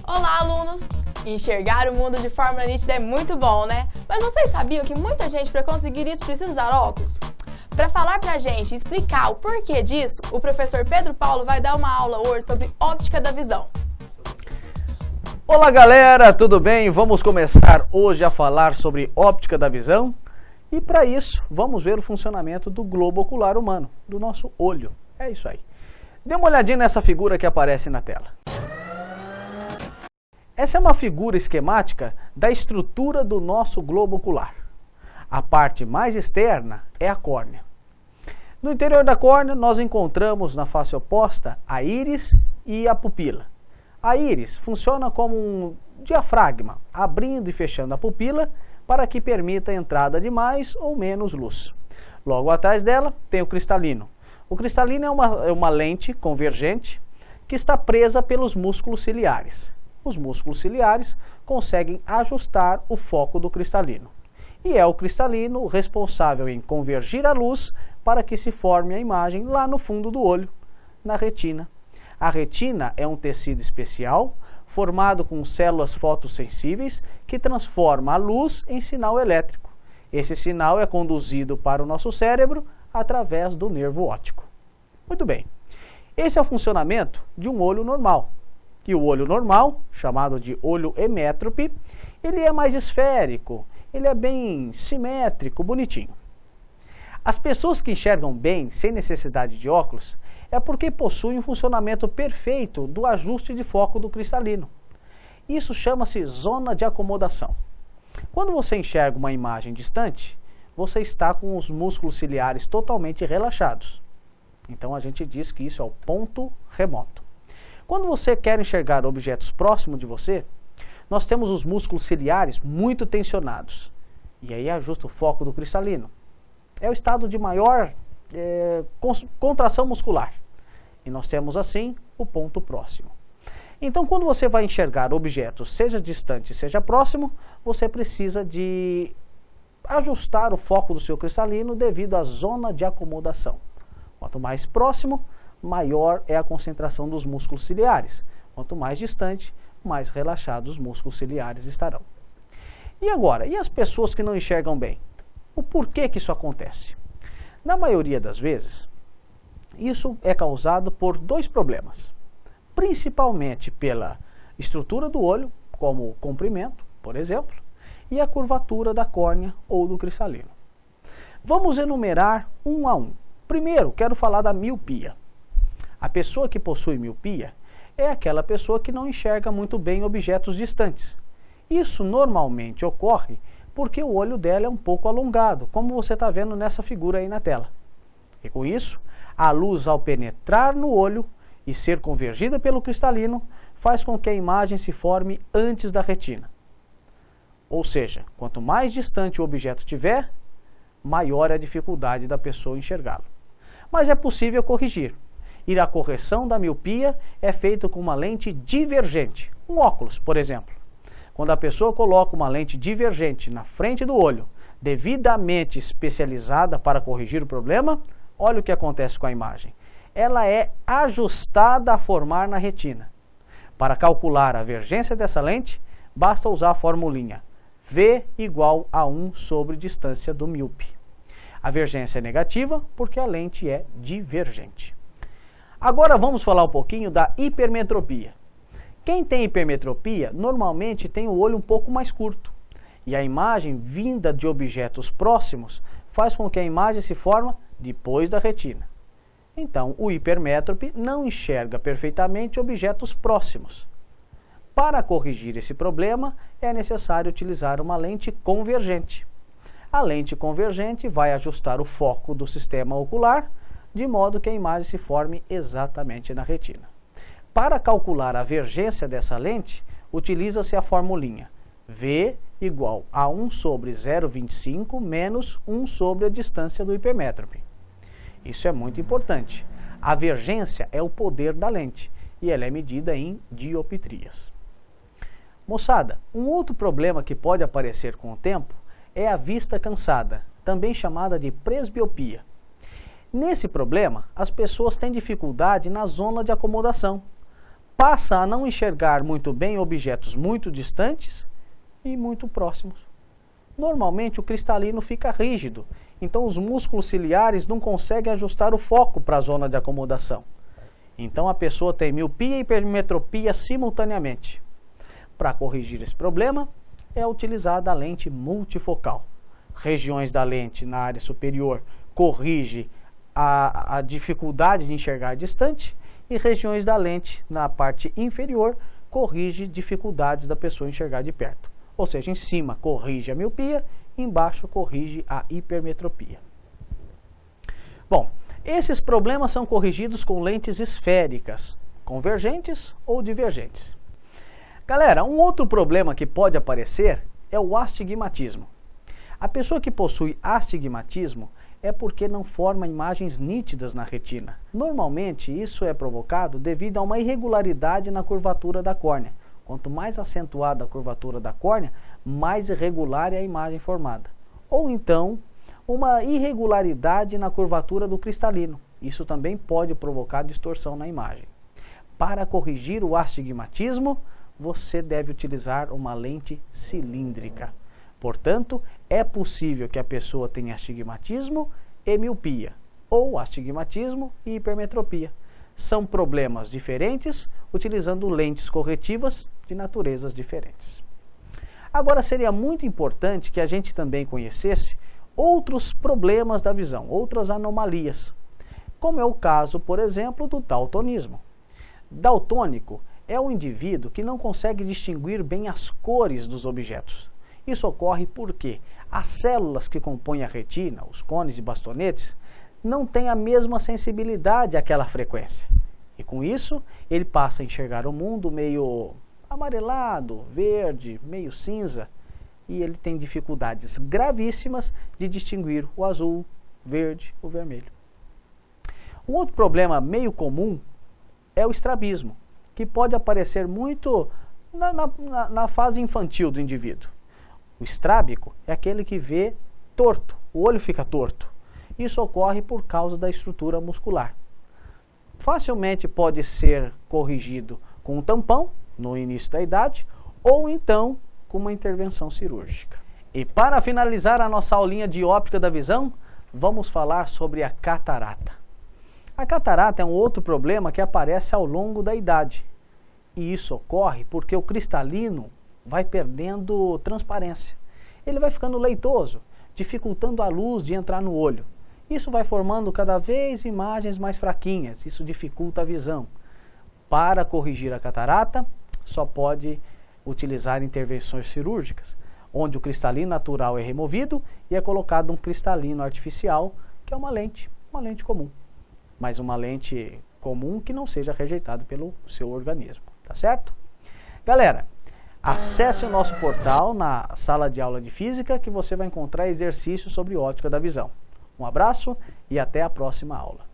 Olá, alunos! Enxergar o mundo de forma nítida é muito bom, né? Mas vocês sabiam que muita gente, para conseguir isso, precisa usar óculos? Para falar pra gente e explicar o porquê disso, o professor Pedro Paulo vai dar uma aula hoje sobre óptica da visão. Olá, galera, tudo bem? Vamos começar hoje a falar sobre óptica da visão e para isso vamos ver o funcionamento do globo ocular humano, do nosso olho. É isso aí. Dê uma olhadinha nessa figura que aparece na tela. Essa é uma figura esquemática da estrutura do nosso globo ocular. A parte mais externa é a córnea. No interior da córnea, nós encontramos na face oposta a íris e a pupila. A íris funciona como um diafragma, abrindo e fechando a pupila para que permita a entrada de mais ou menos luz. Logo atrás dela tem o cristalino. O cristalino é uma lente convergente que está presa pelos músculos ciliares. Os músculos ciliares conseguem ajustar o foco do cristalino. E é o cristalino responsável em convergir a luz para que se forme a imagem lá no fundo do olho, na retina. A retina é um tecido especial formado com células fotossensíveis que transforma a luz em sinal elétrico. Esse sinal é conduzido para o nosso cérebro através do nervo óptico. Muito bem, esse é o funcionamento de um olho normal. E o olho normal, chamado de olho emétrope, ele é mais esférico, ele é bem simétrico, bonitinho. As pessoas que enxergam bem, sem necessidade de óculos, é porque possuem um funcionamento perfeito do ajuste de foco do cristalino. Isso chama-se zona de acomodação. Quando você enxerga uma imagem distante, você está com os músculos ciliares totalmente relaxados. Então a gente diz que isso é o ponto remoto. Quando você quer enxergar objetos próximos de você, nós temos os músculos ciliares muito tensionados. E aí ajusta o foco do cristalino. É o estado de maior contração muscular. E nós temos assim o ponto próximo. Então quando você vai enxergar objetos, seja distante, seja próximo, você precisa de ajustar o foco do seu cristalino devido à zona de acomodação. Quanto mais próximo, maior é a concentração dos músculos ciliares. Quanto mais distante, mais relaxados os músculos ciliares estarão. E agora, e as pessoas que não enxergam bem? O porquê que isso acontece? Na maioria das vezes, isso é causado por dois problemas. Principalmente pela estrutura do olho, como o comprimento, por exemplo, e a curvatura da córnea ou do cristalino. Vamos enumerar um a um. Primeiro, quero falar da miopia. A pessoa que possui miopia é aquela pessoa que não enxerga muito bem objetos distantes. Isso normalmente ocorre porque o olho dela é um pouco alongado, como você está vendo nessa figura aí na tela. E com isso, a luz ao penetrar no olho e ser convergida pelo cristalino faz com que a imagem se forme antes da retina. Ou seja, quanto mais distante o objeto estiver, maior é a dificuldade da pessoa enxergá-lo. Mas é possível corrigir. E a correção da miopia é feita com uma lente divergente, um óculos, por exemplo. Quando a pessoa coloca uma lente divergente na frente do olho, devidamente especializada para corrigir o problema, olha o que acontece com a imagem. Ela é ajustada a formar na retina. Para calcular a vergência dessa lente, basta usar a formulinha V igual a 1 sobre distância do míope. A vergência é negativa porque a lente é divergente. Agora vamos falar um pouquinho da hipermetropia. Quem tem hipermetropia normalmente tem o olho um pouco mais curto. E a imagem vinda de objetos próximos faz com que a imagem se forme depois da retina. Então, o hipermétrope não enxerga perfeitamente objetos próximos. Para corrigir esse problema, é necessário utilizar uma lente convergente. A lente convergente vai ajustar o foco do sistema ocular, de modo que a imagem se forme exatamente na retina. Para calcular a vergência dessa lente, utiliza-se a formulinha V igual a 1 sobre 0,25 menos 1 sobre a distância do hipermétrope. Isso é muito importante. A vergência é o poder da lente e ela é medida em dioptrias. Moçada, um outro problema que pode aparecer com o tempo é a vista cansada, também chamada de presbiopia. Nesse problema, as pessoas têm dificuldade na zona de acomodação. Passa a não enxergar muito bem objetos muito distantes e muito próximos. Normalmente o cristalino fica rígido, então os músculos ciliares não conseguem ajustar o foco para a zona de acomodação. Então a pessoa tem miopia e hipermetropia simultaneamente. Para corrigir esse problema, é utilizada a lente multifocal. Regiões da lente na área superior corrige a dificuldade de enxergar distante e regiões da lente na parte inferior corrige dificuldades da pessoa enxergar de perto. Ou seja, em cima corrige a miopia, embaixo corrige a hipermetropia. Bom, esses problemas são corrigidos com lentes esféricas, convergentes ou divergentes. Galera, um outro problema que pode aparecer é o astigmatismo. A pessoa que possui astigmatismo é porque não forma imagens nítidas na retina. Normalmente, isso é provocado devido a uma irregularidade na curvatura da córnea. Quanto mais acentuada a curvatura da córnea, mais irregular é a imagem formada. Ou então, uma irregularidade na curvatura do cristalino. Isso também pode provocar distorção na imagem. Para corrigir o astigmatismo, você deve utilizar uma lente cilíndrica. Portanto, é possível que a pessoa tenha astigmatismo e miopia, ou astigmatismo e hipermetropia. São problemas diferentes, utilizando lentes corretivas de naturezas diferentes. Agora, seria muito importante que a gente também conhecesse outros problemas da visão, outras anomalias, como é o caso, por exemplo, do daltonismo. Daltônico é o indivíduo que não consegue distinguir bem as cores dos objetos. Isso ocorre porque as células que compõem a retina, os cones e bastonetes, não têm a mesma sensibilidade àquela frequência. E com isso, ele passa a enxergar o mundo meio amarelado, verde, meio cinza, e ele tem dificuldades gravíssimas de distinguir o azul, verde, o vermelho. Um outro problema meio comum é o estrabismo, que pode aparecer muito na fase infantil do indivíduo. O estrábico é aquele que vê torto, o olho fica torto. Isso ocorre por causa da estrutura muscular. Facilmente pode ser corrigido com um tampão no início da idade ou então com uma intervenção cirúrgica. E para finalizar a nossa aulinha de óptica da visão, vamos falar sobre a catarata. A catarata é um outro problema que aparece ao longo da idade. E isso ocorre porque o cristalino vai perdendo transparência. Ele vai ficando leitoso, dificultando a luz de entrar no olho. Isso vai formando cada vez imagens mais fraquinhas, isso dificulta a visão. Para corrigir a catarata, só pode utilizar intervenções cirúrgicas, onde o cristalino natural é removido e é colocado um cristalino artificial, que é uma lente comum. Mas uma lente comum que não seja rejeitada pelo seu organismo, tá certo? Galera, acesse o nosso portal na sala de aula de física que você vai encontrar exercícios sobre ótica da visão. Um abraço e até a próxima aula.